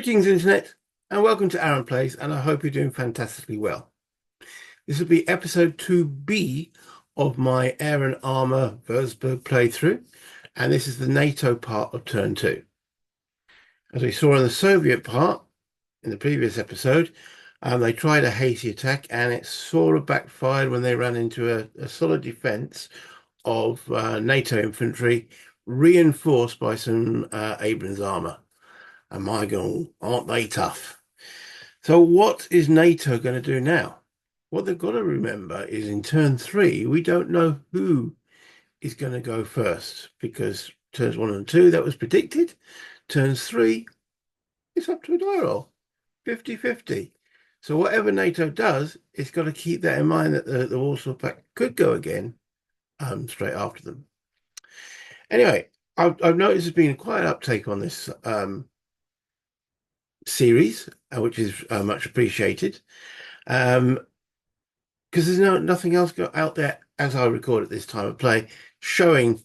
Greetings, Internet, and welcome to Aaron Plays, and I hope you're doing fantastically well. This will be episode 2B of my Air and Armour Wurzburg playthrough, and this is the NATO part of turn 2. As we saw in the Soviet part in the previous episode, they tried a hasty attack, and it sort of backfired when they ran into a solid defense of NATO infantry, reinforced by some Abrams armor. And my God, aren't they tough? So what is NATO going to do now? What they've got to remember is in turn 3, we don't know who is going to go first, because turns 1 and 2, that was predicted. Turns 3, it's up to a die roll, 50-50. So whatever NATO does, it's got to keep that in mind, that the Warsaw Pact could go again straight after them. Anyway, I've noticed there's been quite an uptake on this series, which is much appreciated, because there's nothing else out there as I record at this time of play showing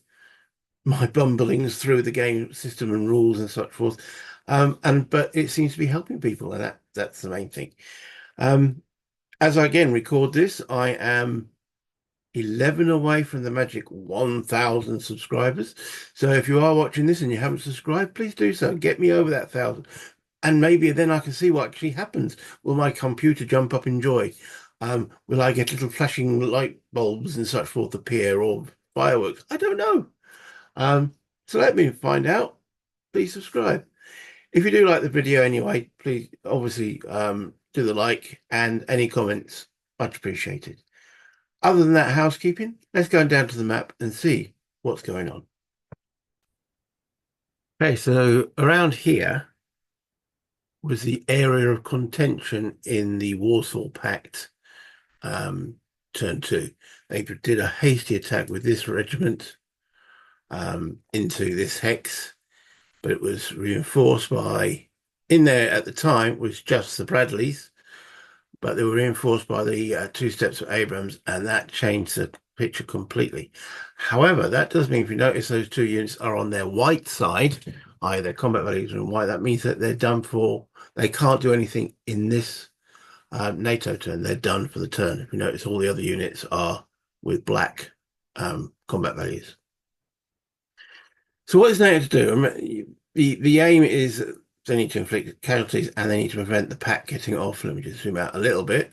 my bumblings through the game system and rules and such forth, but it seems to be helping people, and that's the main thing. As I again record this, I am 11 away from the magic 1,000 subscribers. So if you are watching this and you haven't subscribed, please do so. Get me over that 1,000. And maybe then I can see what actually happens. Will my computer jump up in joy? Will I get little flashing light bulbs and such forth appear, or fireworks? I don't know. So let me find out. Please subscribe. If you do like the video anyway, please obviously do the like, and any comments, much appreciated. Other than that housekeeping, let's go down to the map and see what's going on. Okay, so around here was the area of contention in the Warsaw Pact turn 2. They did a hasty attack with this regiment into this hex, but it was reinforced by, in there at the time was just the Bradleys, but they were reinforced by the 2 steps of Abrams, and that changed the picture completely. However, that does mean, if you notice, those 2 units are on their white side, i.e. their combat values are in white. That means that they're done for. They can't do anything in this NATO turn. They're done for the turn. If you notice, all the other units are with black combat values. So what is NATO to do? The aim is they need to inflict casualties, and they need to prevent the pack getting off. Let me just zoom out a little bit.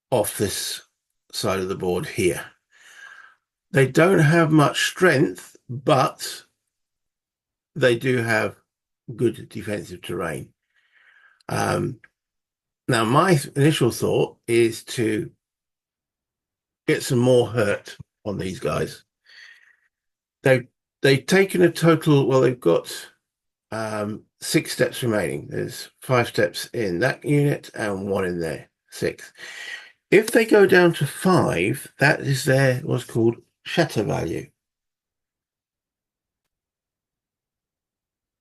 Off this side of the board here. They don't have much strength, but they do have good defensive terrain. Now, my initial thought is to get some more hurt on these guys. They've taken a total, well, they've got 6 steps remaining. There's 5 steps in that unit and 1 in there, 6. If they go down to 5, that is their what's called shatter value.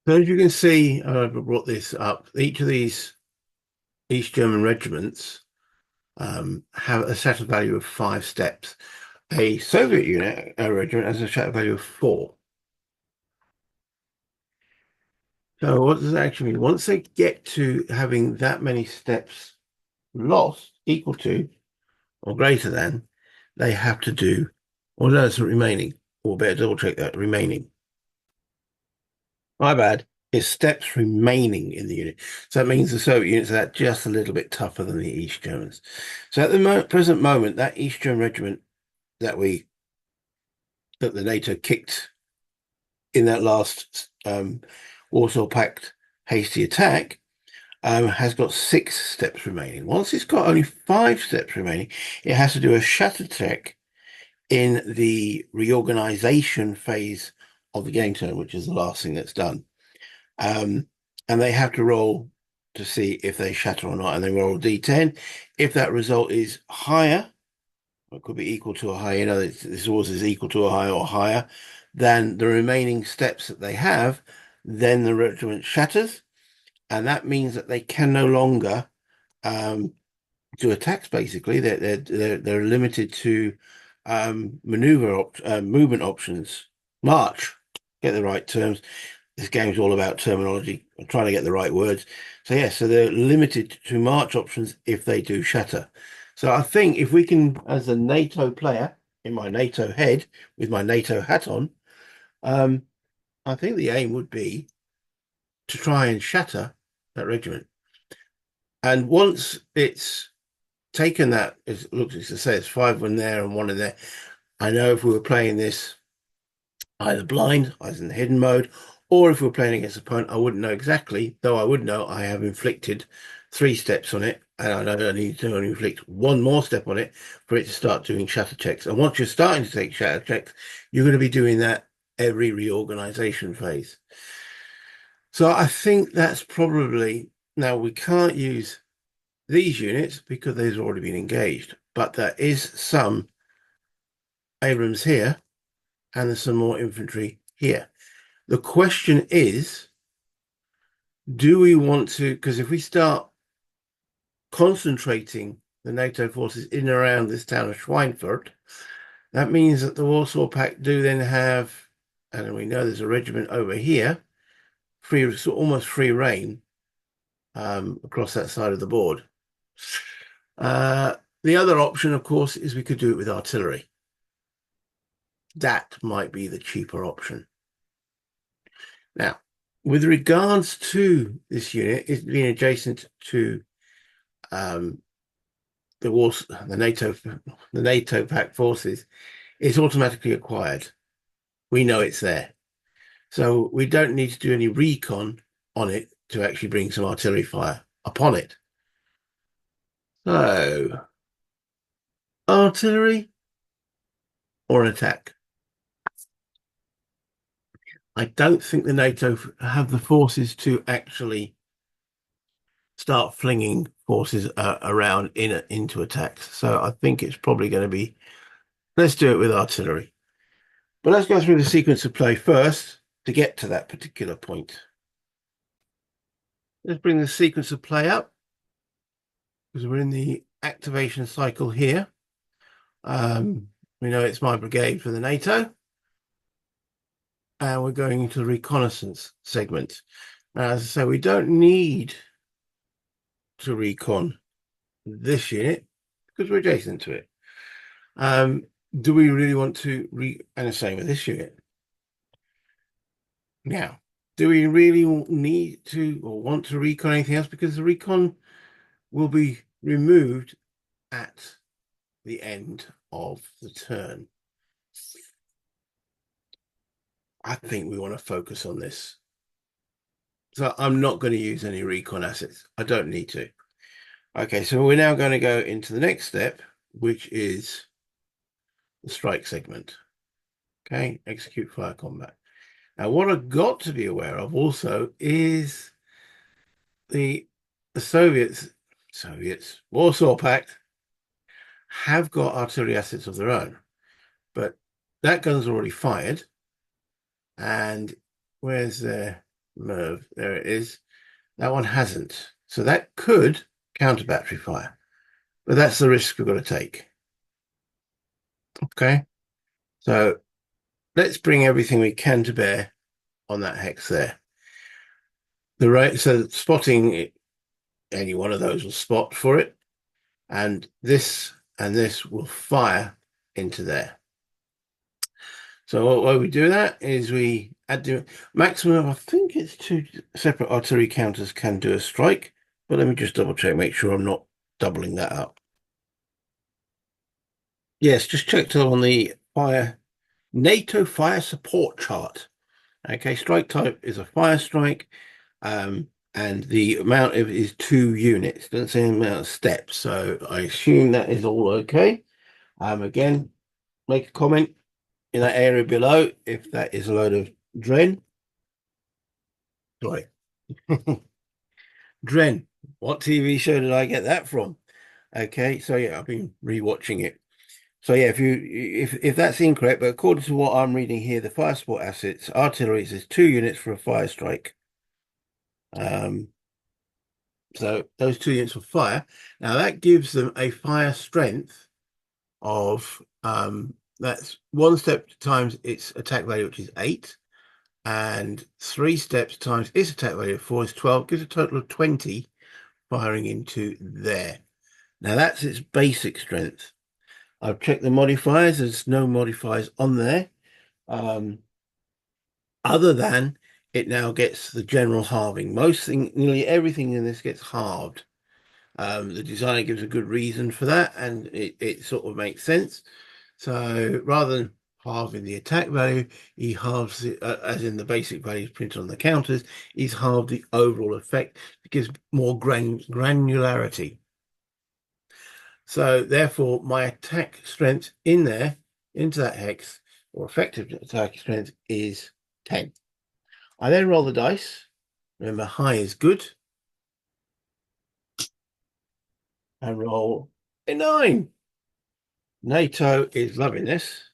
So as you can see, I've brought this up. Each of these East German regiments have a shatter value of 5 steps. A Soviet regiment has a shatter value of 4. So what does that actually mean? Once they get to having that many steps lost, equal to or greater than, they have to do, or no, it's remaining, or better double check that, remaining. My bad. It's steps remaining in the unit. So that means the Soviet units are just a little bit tougher than the East Germans. So at the present moment, that East German regiment that the NATO kicked in that last Warsaw Pact hasty attack has got 6 steps remaining. Once it's got only 5 steps remaining, it has to do a shatter check in the reorganization phase of the game turn, which is the last thing that's done. And they have to roll to see if they shatter or not, and they roll a d10. If that result is higher, it could be equal to or higher, this always is equal to or higher or higher than the remaining steps that they have, then the regiment shatters, and that means that they can no longer do attacks. Basically, they're limited to movement options. March, get the right terms. this game's all about terminology. I'm trying to get the right words. So yeah, so they're limited to march options if they do shatter. So I think if we can, as a NATO player in my NATO head with my NATO hat on, um, I think the aim would be to try and shatter that regiment. And once it's taken that, it looks as I say, it's 5 in there and 1 in there. I know if we were playing this either blind, as in the hidden mode, or if we're playing against an opponent, I wouldn't know exactly, though I would know I have inflicted 3 steps on it, and I know I need to only inflict 1 more step on it for it to start doing shatter checks. And once you're starting to take shatter checks, you're going to be doing that every reorganization phase. So I think that's probably, now we can't use these units because they've already been engaged, but there is some Abrams here and there's some more infantry here. The question is, do we want to, because if we start concentrating the NATO forces in and around this town of Schweinfurt, that means that the Warsaw Pact do then have, and we know there's a regiment over here, free, so almost free reign across that side of the board. The other option, of course, is we could do it with artillery. That might be the cheaper option. Now, with regards to this unit, it's being adjacent to the NATO pact forces, it's automatically acquired. We know it's there. So we don't need to do any recon on it to actually bring some artillery fire upon it. So, artillery or an attack? I don't think the NATO have the forces to actually start flinging forces around into attacks. So I think it's probably going to be, let's do it with artillery. But let's go through the sequence of play first to get to that particular point. Let's bring the sequence of play up because we're in the activation cycle here. We know it's my brigade for the NATO. And we're going into the reconnaissance segment. Now, as I say, we don't need to recon this unit because we're adjacent to it. Do we really want to and the same with this unit? Now, do we really need to or want to recon anything else? Because the recon will be removed at the end of the turn. I think we want to focus on this. So I'm not going to use any recon assets. I don't need to. Okay, so we're now going to go into the next step, which is the strike segment. Okay, execute fire combat. Now, what I've got to be aware of also is the Soviets, Warsaw Pact, have got artillery assets of their own, but that gun's already fired. And where's their Merv? There it is. That one hasn't. So that could counter battery fire, but that's the risk we've got to take. Okay, so let's bring everything we can to bear on that hex there. So spotting any one of those will spot for it, and this will fire into there. So why we do that is we add the maximum. I think it's 2 separate artillery counters can do a strike, but let me just double check, make sure I'm not doubling that up. Yes, just checked on the NATO fire support chart. Okay, strike type is a fire strike, and the amount of is 2 units. Doesn't say the amount of steps, so I assume that is all okay. Again, make a comment in that area below if that is a load of Dren. Sorry. Dren. What TV show did I get that from? Okay, so yeah, I've been rewatching it. So yeah, if that's incorrect, but according to what I'm reading here, the fire support assets, artillery is 2 units for a fire strike. So those 2 units will fire. Now that gives them a fire strength of that's 1 step times its attack value, which is 8, and 3 steps times its attack value of 4 is 12, gives a total of 20 firing into there. Now that's its basic strength. I've checked the modifiers. There's no modifiers on there. Other than it now gets the general halving. Nearly everything in this gets halved. The designer gives a good reason for that, and it sort of makes sense. So rather than halving the attack value, he halves it, as in the basic values printed on the counters, he's halved the overall effect. It gives more granularity. So therefore, my attack strength in there, into that hex, or effective attack strength, is 10. I then roll the dice. Remember, high is good. And roll a 9. NATO is loving this.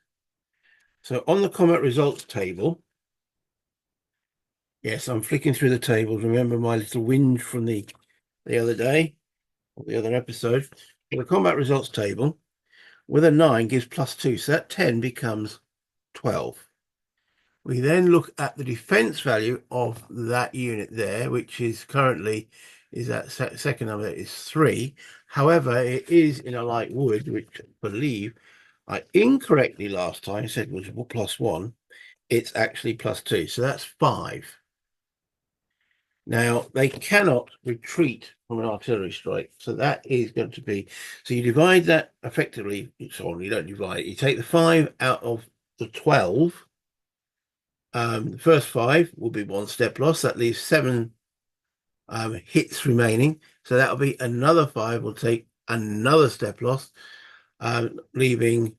So on the combat results table, yes, I'm flicking through the tables. Remember my little whinge from the other day, or the other episode. The combat results table with a 9 gives +2. So that 10 becomes 12. We then look at the defense value of that unit there, which is currently that second number is 3. However, it is in a light wood, which I believe I incorrectly last time said was +1. It's actually +2, so that's 5. Now they cannot retreat from an artillery strike, so that is going to be. So you divide that effectively. Sorry, you don't divide it. You take the 5 out of the 12. The first 5 will be 1 step loss. That leaves 7 hits remaining. So that'll be another 5. Will take another step loss, leaving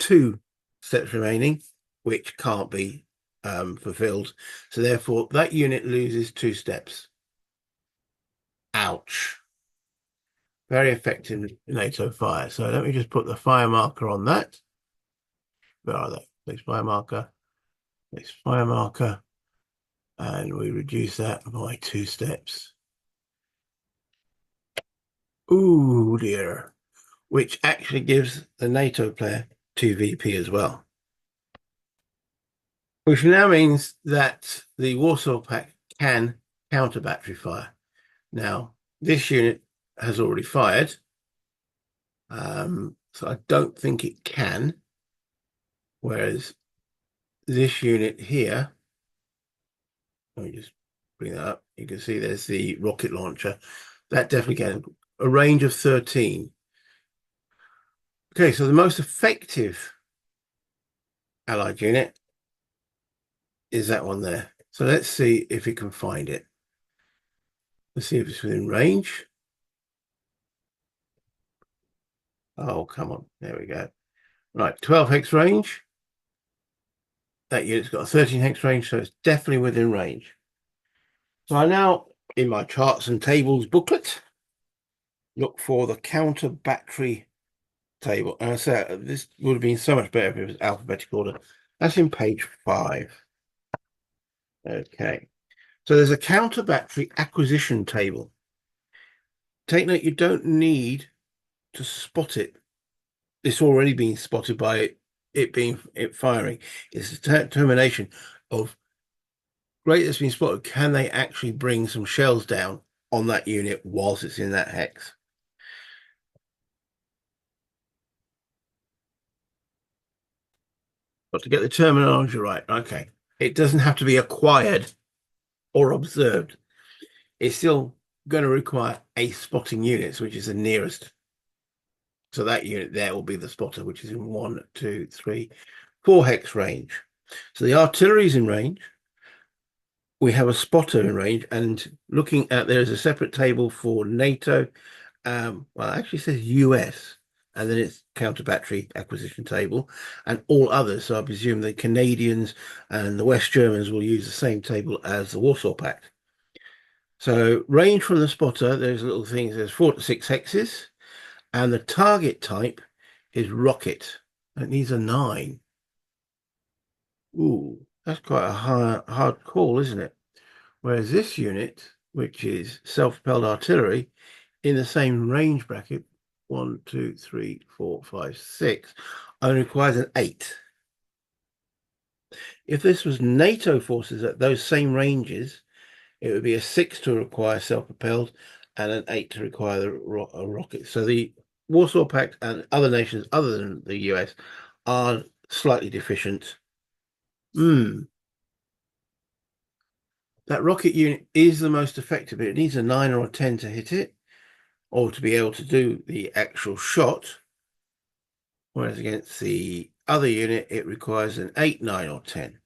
2 steps remaining, which can't be fulfilled. So therefore, that unit loses 2 steps. Ouch. Very effective NATO fire. So let me just put the fire marker on that. Where are they? Next fire marker. Next fire marker. And we reduce that by 2 steps. Ooh dear. Which actually gives the NATO player 2 VP as well. Which now means that the Warsaw Pact can counter battery fire. Now, this unit has already fired. So I don't think it can. Whereas this unit here, let me just bring that up. You can see there's the rocket launcher. That definitely can. A range of 13. Okay, so the most effective Allied unit is that one there. So let's see if we can find it. Let's see if it's within range. Oh, come on. There we go. Right, 12 hex range. That unit's got a 13 hex range, so it's definitely within range. So I now, in my charts and tables booklet, look for the counter battery table. And I said this would have been so much better if it was alphabetical order. That's in page 5. Okay. So there's a counter battery acquisition table. Take note, you don't need to spot it. It's already been spotted by it firing. It's a determination of great that's been spotted. Can they actually bring some shells down on that unit whilst it's in that hex? But to get the terminology right, okay. It doesn't have to be acquired or observed. It's still going to require a spotting unit, which is the nearest. So that unit there will be the spotter, which is in 1, 2, 3, 4 hex range. So the artillery is in range. We have a spotter in range, and looking at there is a separate table for NATO. Well, it actually says US, and then it's counter battery acquisition table, and all others. So I presume the Canadians and the West Germans will use the same table as the Warsaw Pact. So range from the spotter, there's little things. There's 4 to 6 hexes, and the target type is rocket. It needs a 9. Ooh, that's quite a hard call, isn't it? Whereas this unit, which is self-propelled artillery, in the same range bracket, 1, 2, 3, 4, 5, 6, only requires an 8. If this was NATO forces at those same ranges, it would be a 6 to require self-propelled and an 8 to require the rocket. So the Warsaw Pact and other nations other than the US are slightly deficient. That rocket unit is the most effective, but it needs a 9 or a 10 to hit it, or to be able to do the actual shot. Whereas against the other unit, it requires an 8, 9, or 10.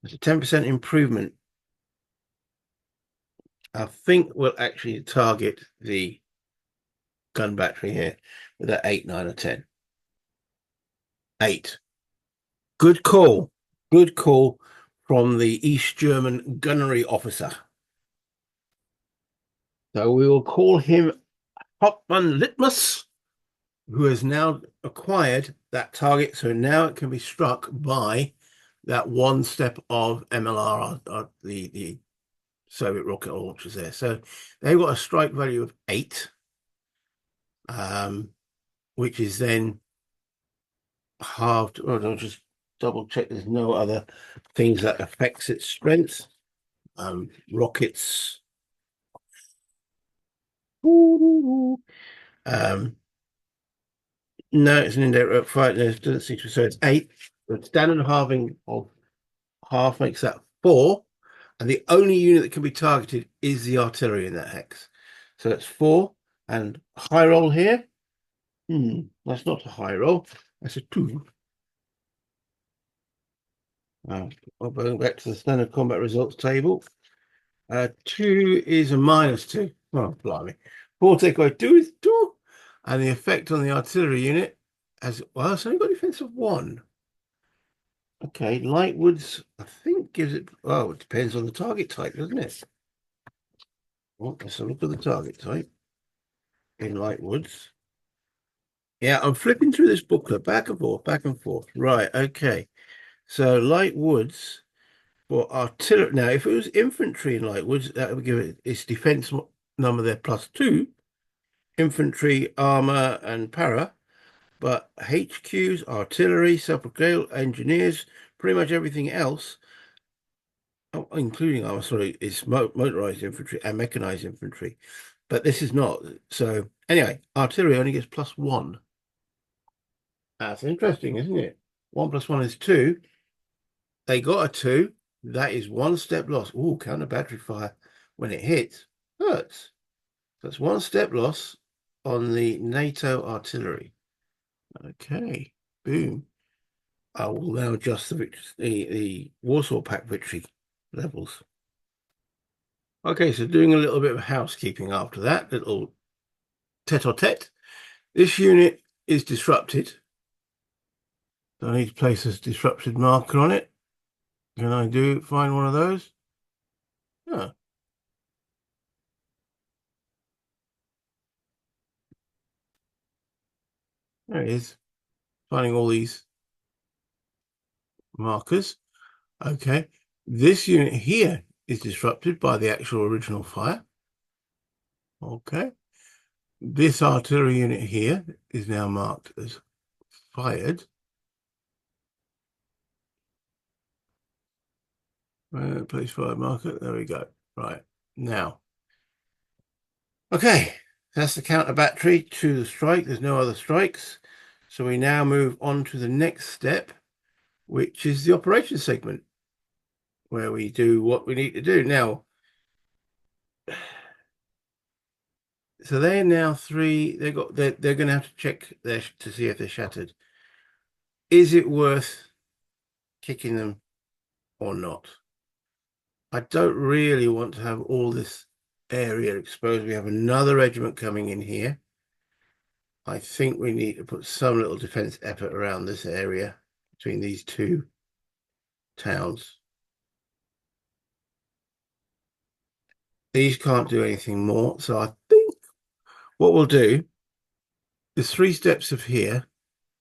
It's a 10% improvement. I think we'll actually target the gun battery here with that 8, 9, or 10. 8. Good call. Good call from the East German gunnery officer. So we will call him Hauptmann Litmus, who has now acquired that target. So now it can be struck by that one step of MLR, the Soviet rocket launchers there. So they've got a strike value of 8, which is then halved. Oh, I'll just double check there's no other things that affects its strength. Rockets. No, it's an indirect fight. No, it doesn't seem to. So it's 8. The standard halving of half makes that 4. And the only unit that can be targeted is the artillery in that hex. So it's 4. And high roll here. That's not a high roll. That's a 2. I'll go back to the standard combat results table. 2 is a -2. Oh, blimey. 4 take away 2 is 2. And the effect on the artillery unit has, well, it's only got defense of 1. Okay, light woods, I think gives it, well, it depends on the target type, doesn't it? Well, let's have a look at the target type in light woods. Yeah, I'm flipping through this booklet back and forth, back and forth. Right, okay. So light woods for artillery. Now, if it was infantry in light woods, that would give it its defense number there +2. Infantry, armor, and para. But HQs, artillery, self-propelled engineers, pretty much everything else, including armor, sorry, is motorized infantry and mechanized infantry. But this is not. So anyway, artillery only gets +1. That's interesting, isn't it? 1 + 1 is 2. They got a 2. That is 1 step loss. Oh, counter battery fire when it hits hurts. That's 1 step loss on the NATO artillery. Okay, boom. I will now adjust the Warsaw Pact victory levels. Okay, so doing a little bit of housekeeping after that, little tete-a-tete. This unit is disrupted. So I need to place a disrupted marker on it. Can I find one of those? Oh. There it is. Finding all these markers. Okay. This unit here is disrupted by the actual original fire. Okay. This artillery unit here is now marked as fired. Place fire marker. There we go. Right. Now. Okay. That's the counter battery to the strike. There's no other strikes. So we now move on to the next step, which is the operations segment, where we do what we need to do. Now, so they're now 3. They're going to have to check to see if they're shattered. Is it worth kicking them or not? I don't really want to have all this area exposed. We have another regiment coming in here. I think we need to put some little defense effort around this area between these 2 towns. These can't do anything more. So I think what we'll do is 3 steps of here.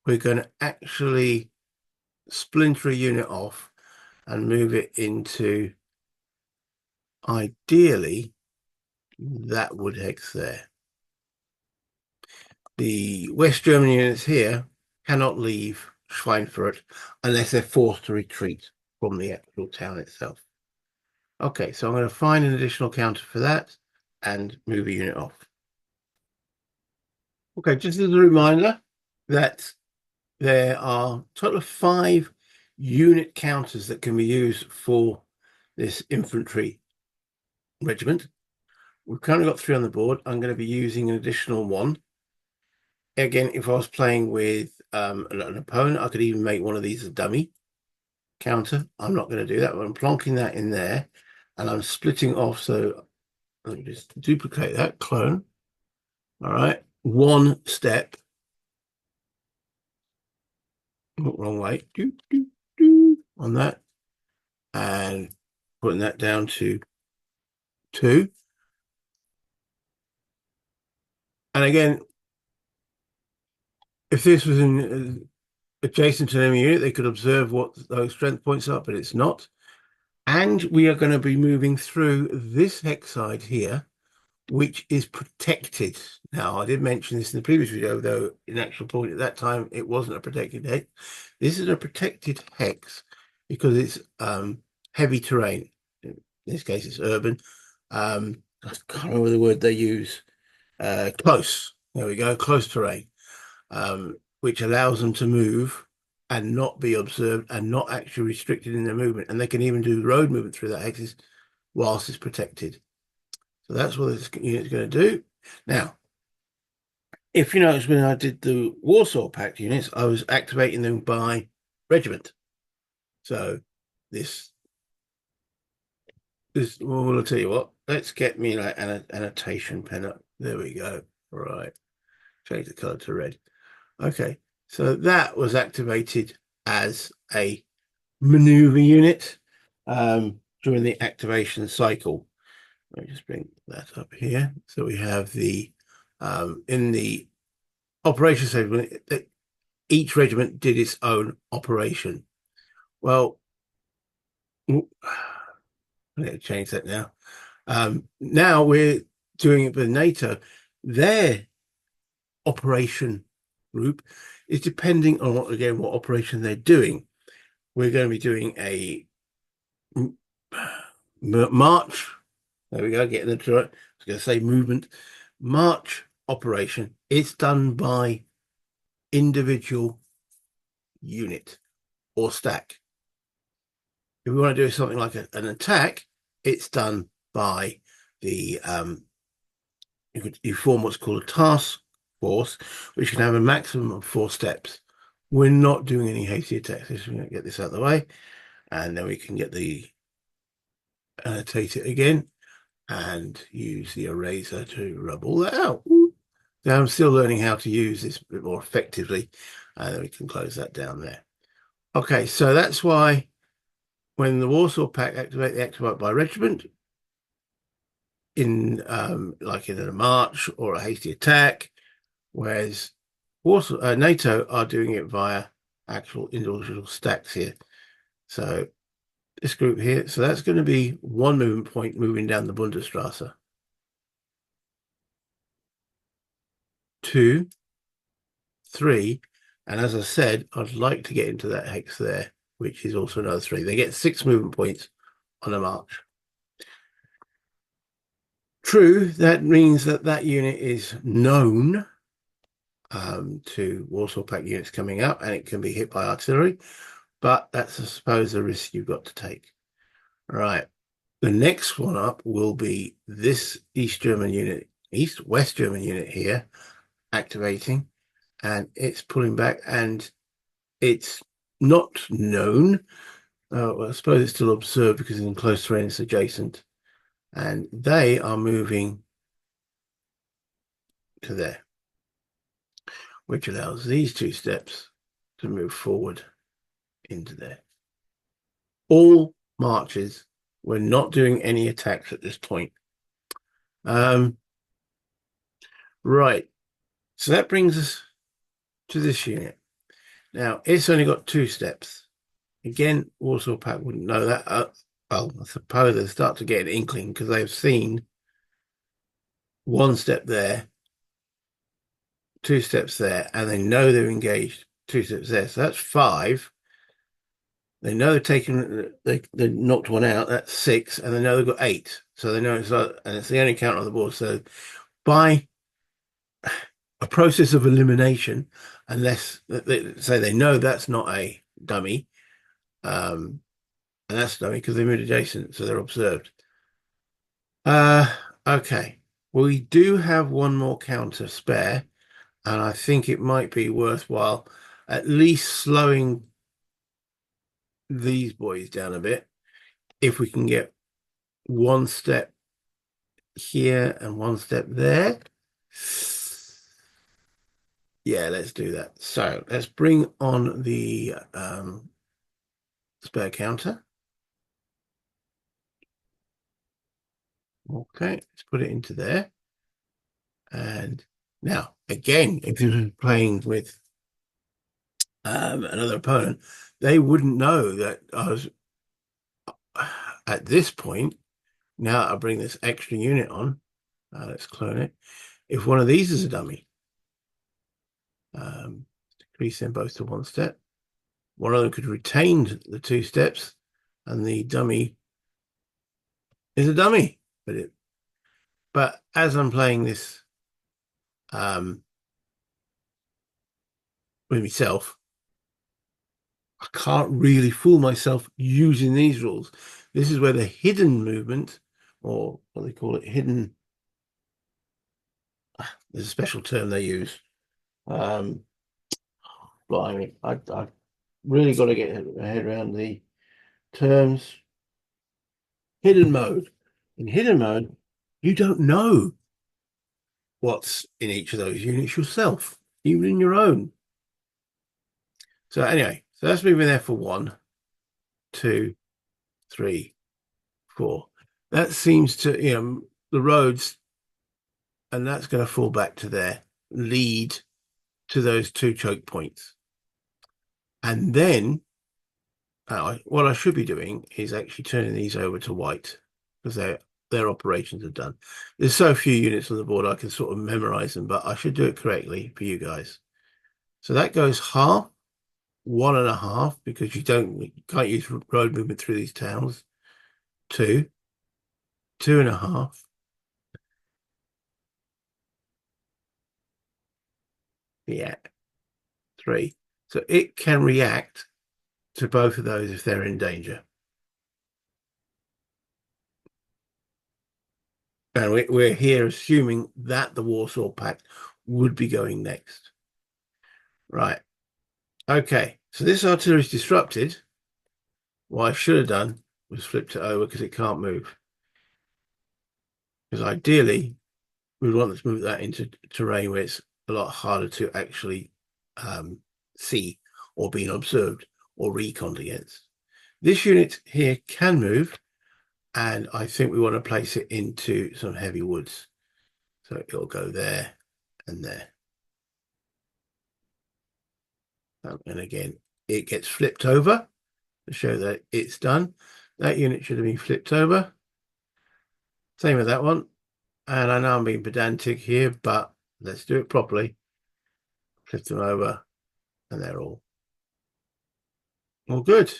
We're going to actually splinter a unit off and move it into, ideally, that wood hex there. The West German units here cannot leave Schweinfurt unless they're forced to retreat from the actual town itself. Okay, so I'm going to find an additional counter for that and move a unit off. Okay, just as a reminder that there are a total of 5 unit counters that can be used for this infantry regiment. We've currently got 3 on the board. I'm going to be using an additional 1. Again, if I was playing with an opponent, I could even make one of these a dummy counter. I'm not going to do that, but I'm plonking that in there and I'm splitting off. So let me just duplicate that, clone. All right, 1 step. Oh, wrong way. On that. And putting that down to 2. And again, if this was in adjacent to an enemy unit, they could observe what those strength points are, but it's not. And we are going to be moving through this hex side here, which is protected. Now, I did mention this in the previous video, though in actual point at that time, it wasn't a protected hex. This is a protected hex because it's heavy terrain. In this case, it's urban. I can't remember the word they use. Close. There we go. Close terrain, which allows them to move and not be observed and not actually restricted in their movement. And they can even do road movement through that hex whilst it's protected. So that's what this unit's going to do. Now, if you notice, when I did the Warsaw Pact units, I was activating them by regiment. So well, I'll tell you what, let's get me like an annotation pen up. There we go. Right. Change the color to red. Okay. So that was activated as a maneuver unit during the activation cycle. Let me just bring that up here. So we have the in the operation segment, each regiment did its own operation. Well, I'm going to change that now. Now we're doing it with NATO. Their operation group is depending on what operation they're doing. We're going to be doing a march. There we go, getting into it. I was going to say movement. March operation. It's done by individual unit or stack. If we want to do something like an attack, it's done by the you form what's called a task force, which can have a maximum of 4 steps. We're not doing any hasty attacks. We're going to get this out of the way, and then we can get the annotate it again and use the eraser to rub all that out. Now I'm still learning how to use this a bit more effectively, and then we can close that down there. Okay, so that's why when the Warsaw Pact they activate by regiment in like in a march or a hasty attack, whereas NATO are doing it via actual individual stacks here. So this group here, so that's going to be 1 movement point moving down the Bundesstrasse. 2, 3, and as I said, I'd like to get into that hex there, which is also another 3. They get 6 movement points on a march. True, that means that unit is known to Warsaw Pact units coming up, and it can be hit by artillery, but that's, I suppose, a risk you've got to take. All right. The next one up will be this West German unit here, activating, and it's pulling back, and it's not known. I suppose it's still observed because it's in close terrain, it's adjacent, and they are moving to there, which allows these 2 steps to move forward into there. All marches. We're not doing any attacks at this point. Right. So that brings us to this unit. Now, it's only got 2 steps. Again, Warsaw Pact wouldn't know that. Well, I suppose they start to get an inkling because they've seen 1 step there, 2 steps there, and they know they're engaged. two steps there. So that's five. They know they've taken they knocked one out. That's six, and they know they've got eight. So they know it's and it's the only count on the board. So by a process of elimination, unless they say they know that's not a dummy, and that's dummy because they moved adjacent, so they're observed. Uh, okay. We do have one more counter spare, and I think it might be worthwhile at least slowing these boys down a bit if we can get one step here and one step there. Yeah, let's do that. So let's bring on the spare counter. Okay, let's put it into there. And now, again, if you were playing with another opponent, they wouldn't know that I was at this point. Now I bring this extra unit on. Let's clone it. If one of these is a dummy, decrease them both to one step. One of them could retain the two steps, and the dummy is a dummy. But as I'm playing this with myself, I can't really fool myself using these rules. This is where the hidden movement, or what they call it, hidden. There's a special term they use. Blimey, I really got to get my head around the terms. Hidden mode. In hidden mode, you don't know what's in each of those units yourself, even in your own. So anyway, so that's moving there for 1, 2, 3, 4. That seems to, the roads, and that's going to fall back to there, lead to those two choke points. And then what I should be doing is actually turning these over to white because their operations are done. There's so few units on the board I can sort of memorize them, but I should do it correctly for you guys. So that goes half, 1.5, because you can't use road movement through these towns. 2, 2.5. Yeah, 3. So it can react to both of those if they're in danger. And we're here assuming that the Warsaw Pact would be going next. Right. Okay. So this artillery is disrupted. What I should have done was flipped it over because it can't move. Because ideally, we'd want to move that into terrain where it's a lot harder to actually see or being observed or reconned against. This unit here can move, and I think we want to place it into some heavy woods. So it'll go there and there. And again, it gets flipped over to show that it's done. That unit should have been flipped over. Same with that one. And I know I'm being pedantic here, but let's do it properly. Flip them over, and they're all good.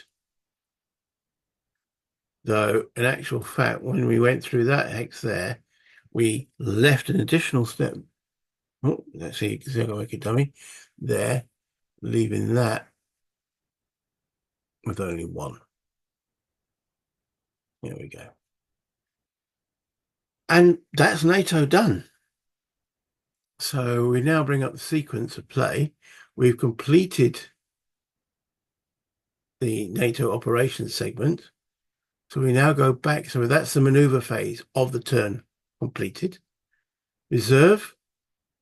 Though, in actual fact, when we went through that hex there, we left an additional step. Oh, let's see, you can see I'm going to make a dummy there, leaving that with only 1. There we go. And that's NATO done. So we now bring up the sequence of play. We've completed the NATO operations segment. So we now go back. So that's the maneuver phase of the turn completed. Reserve.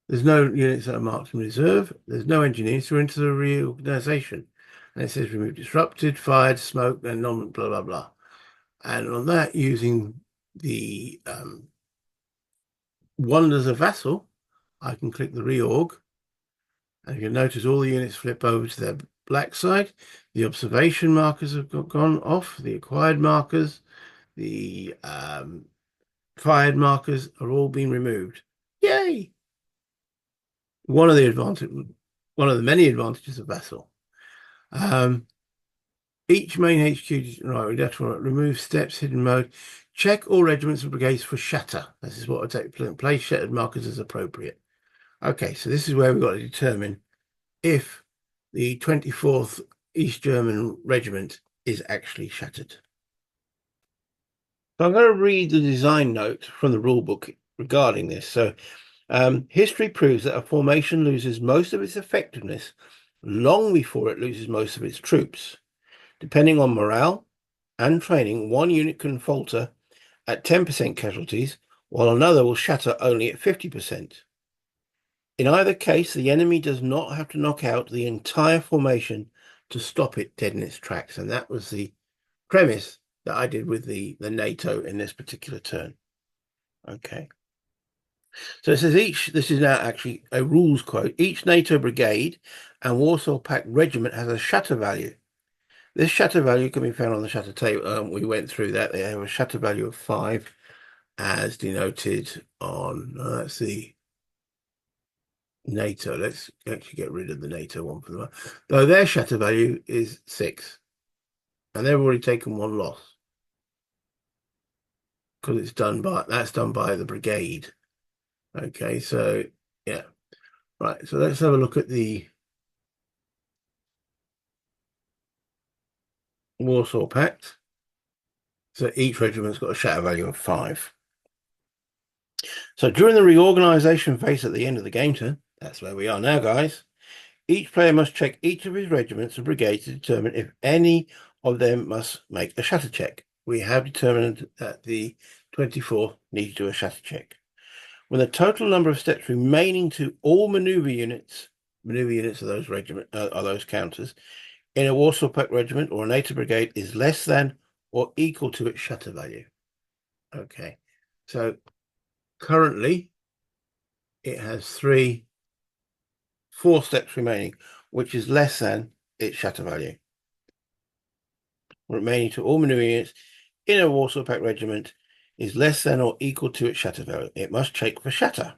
There's no units that are marked in reserve. There's no engineers. So we're into the reorganization. And it says remove disrupted, fired, smoke, and non blah, blah, blah. And on that, using the wonders of Vassal, I can click the reorg. And you'll notice all the units flip over to their black side. The observation markers have gone off. The acquired markers, the fired markers are all being removed. Yay! One of the advantages, one of the many advantages of Vassal. Each main HQ, right, remove steps, hidden mode. Check all regiments and brigades for shatter. This is what I take. Place shattered markers as appropriate. Okay, so this is where we've got to determine if the 24th East German Regiment is actually shattered. So I'm going to read the design note from the rulebook regarding this. So history proves that a formation loses most of its effectiveness long before it loses most of its troops. Depending on morale and training, one unit can falter at 10% casualties, while another will shatter only at 50%. In either case, the enemy does not have to knock out the entire formation to stop it dead in its tracks. And that was the premise that I did with the NATO in this particular turn. Okay. So it says this is now actually a rules quote, each NATO brigade and Warsaw Pact regiment has a shatter value. This shatter value can be found on the shatter table. We went through that. They have a shatter value of 5 as denoted on, that's the NATO. Let's actually get rid of the NATO one for the moment. Though their shatter value is 6. And they've already taken 1 loss. Because that's done by the brigade. Okay, so yeah. Right, so let's have a look at the Warsaw Pact. So each regiment's got a shatter value of 5. So during the reorganization phase at the end of the game turn, that's where we are now, guys, each player must check each of his regiments and brigades to determine if any of them must make a shatter check. We have determined that the 24 need to do a shatter check. When the total number of steps remaining to all maneuver units are those are those counters, in a Warsaw Pact regiment or a NATO brigade is less than or equal to its shatter value. Okay, so currently it has 4 steps remaining, which is less than its shatter value. Remaining to all maneuver units in a Warsaw Pact regiment is less than or equal to its shatter value. It must check for shatter.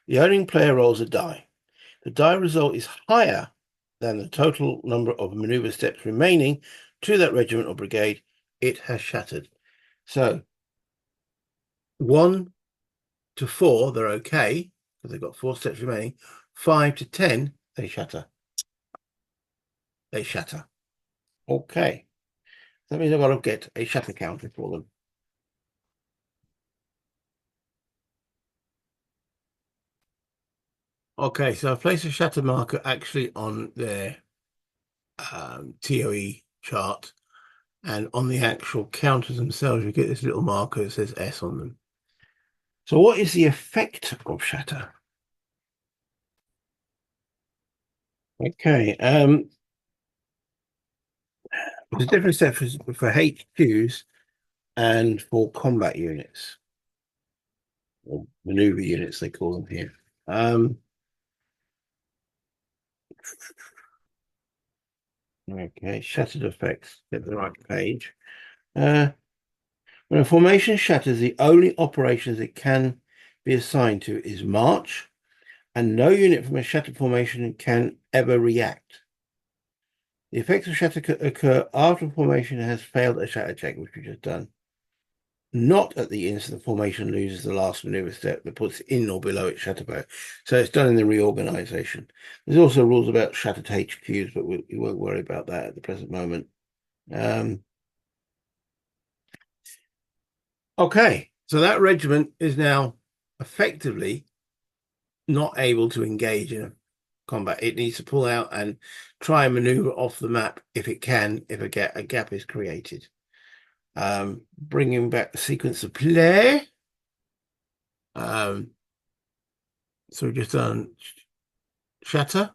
The owning player rolls a die. The die result is higher than the total number of maneuver steps remaining to that regiment or brigade. It has shattered. So 1 to 4, they're okay because they've got 4 steps remaining. 5 to 10, they shatter. They shatter. Okay. That means I've got to get a shatter counter for them. Okay, so I've placed a shatter marker actually on their TOE chart, and on the actual counters themselves, you get this little marker that says S on them. So what is the effect of shatter? Okay, there's a different step for HQs and for combat units, or maneuver units, they call them here. Okay, shattered effects. Get the right page. When a formation shatters, the only operations it can be assigned to is march, and no unit from a shattered formation can ever react. The effects of shatter occur after a formation has failed a shatter check, which we've just done. Not at the instant the formation loses the last maneuver step that puts it in or below its shatter value. So it's done in the reorganization. There's also rules about shattered HQs, but we won't worry about that at the present moment. Okay, so that regiment is now effectively not able to engage in a combat. It needs to pull out and try and maneuver off the map if it can, if a gap is created. Bringing back the sequence of play. So we've just done shatter.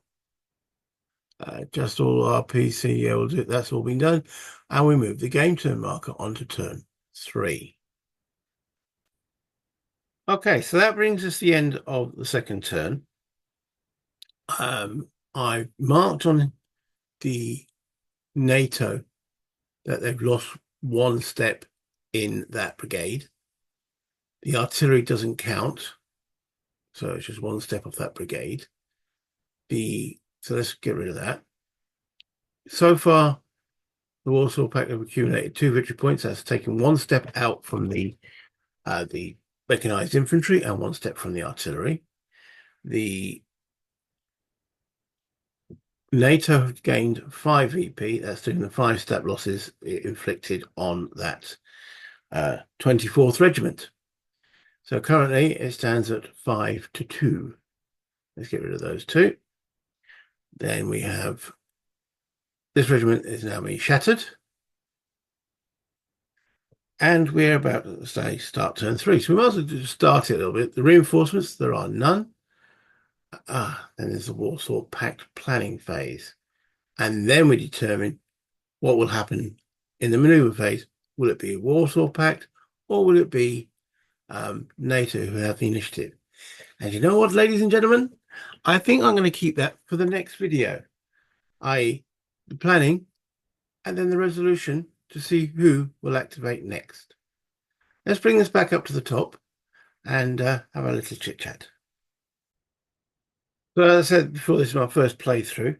Just all our PC, yeah, we'll do it. That's all been done. And we move the game turn marker onto turn 3. Okay, so that brings us to the end of the second turn. I marked on the NATO that they've lost 1 step in that brigade. The artillery doesn't count, so it's just 1 step off that brigade. The So let's get rid of that. So far, the Warsaw Pact have accumulated 2 victory points. That's taken 1 step out from the mechanized infantry and 1 step from the artillery. The NATO have gained 5 VP. That's taken the 5-step losses it inflicted on that 24th Regiment. So currently it stands at 5-2. Let's get rid of those 2. Then we have this regiment is now being shattered. And we're about to say start turn 3. So we might as well just start it a little bit. The reinforcements, there are none. Then there's the Warsaw Pact planning phase. And then we determine what will happen in the maneuver phase. Will it be a Warsaw Pact or will it be NATO who have the initiative? And you know what, ladies and gentlemen? I think I'm going to keep that for the next video, i.e. the planning and then the resolution to see who will activate next. Let's bring this back up to the top and have a little chit chat. So as I said before, this is my first playthrough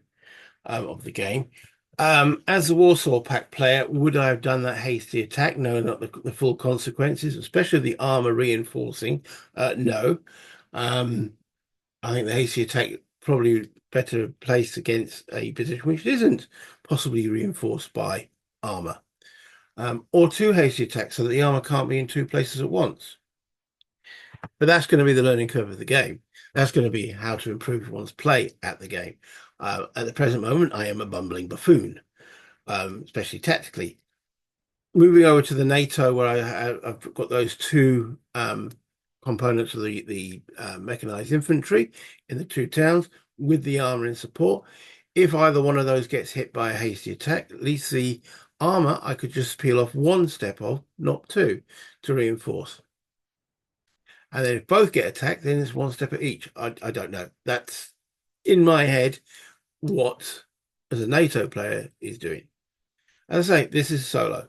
of the game. As a Warsaw Pact player, would I have done that hasty attack? No, not the full consequences, especially the armor reinforcing. No. I think the hasty attack probably better placed against a position which isn't possibly reinforced by armor. Or 2 hasty attacks so that the armor can't be in 2 places at once. But that's going to be the learning curve of the game. That's going to be how to improve one's play at the game. At the present moment, I am a bumbling buffoon, especially tactically. Moving over to the NATO, where I've got those 2 components of the mechanized infantry in the 2 towns with the armor in support. If either one of those gets hit by a hasty attack, at least the armor I could just peel off 1 step of, not 2, to reinforce. And then if both get attacked, then it's 1 step at each. I don't know. That's in my head what, as a NATO player, is doing. As I say, this is solo.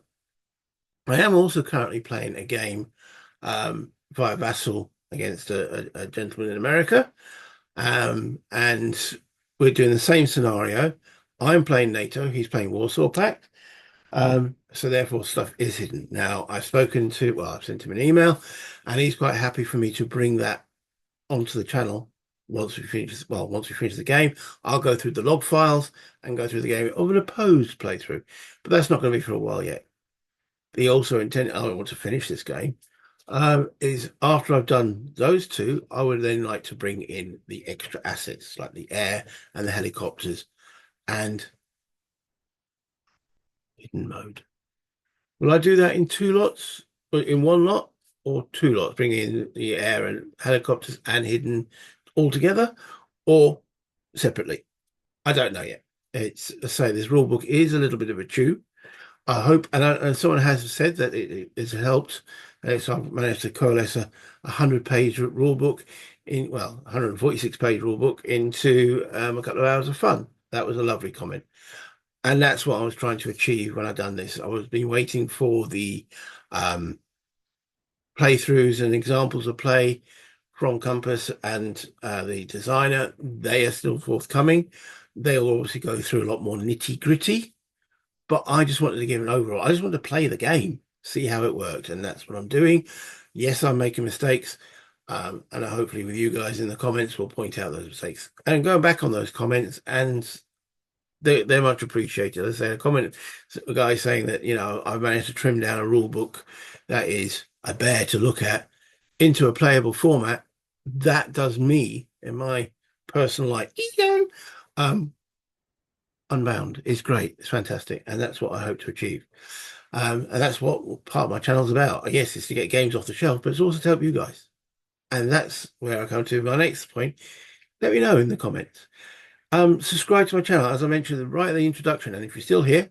I am also currently playing a game via Vassal against a gentleman in America. And we're doing the same scenario. I'm playing NATO, he's playing Warsaw Pact. So therefore stuff is hidden. Now I've sent him an email and he's quite happy for me to bring that onto the channel once we finish the game. I'll go through the log files and go through the game of an opposed playthrough, but that's not going to be for a while yet. The also intent I want to finish this game is after I've done those 2, I would then like to bring in the extra assets like the air and the helicopters and hidden mode. Will I do that in 2 lots, or in 1 lot, or 2 lots, bring in the air and helicopters and hidden all together, or separately? I don't know yet. It's, I say, this rule book is a little bit of a chew. I hope, and someone has said that it has helped. So I've managed to coalesce a 100-page rule book 146-page rule book into a couple of hours of fun. That was a lovely comment. And that's what I was trying to achieve when I done this. I was been waiting for the playthroughs and examples of play from Compass and the designer. They are still forthcoming. They'll obviously go through a lot more nitty gritty, but I just wanted to give an overall. I just wanted to play the game, see how it worked, and that's what I'm doing. Yes, I'm making mistakes, and hopefully with you guys in the comments, we'll point out those mistakes. And going back on those comments, and they're much appreciated. As I say, a guy saying that, I've managed to trim down a rule book that is a bear to look at into a playable format. That does me, in my personal ego, unbound. It's great. It's fantastic. And that's what I hope to achieve. And that's what part of my channel is about. Yes, it's to get games off the shelf, but it's also to help you guys. And that's where I come to my next point. Let me know in the comments. Subscribe to my channel, as I mentioned right at the introduction, and if you're still here,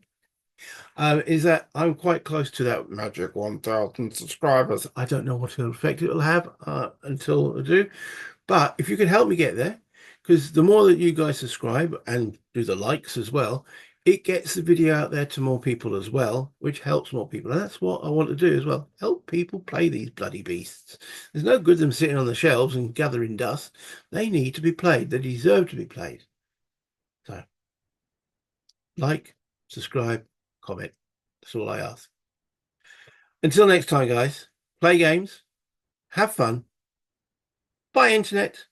is that I'm quite close to that magic 1,000 subscribers. I don't know what effect it will have until I do, but if you could help me get there, because the more that you guys subscribe and do the likes as well, it gets the video out there to more people as well, which helps more people. And that's what I want to do as well. Help people play these bloody beasts. There's no good them sitting on the shelves and gathering dust. They need to be played. They deserve to be played. like, subscribe, comment. That's all I ask. Until next time, guys, play games, have fun, buy internet,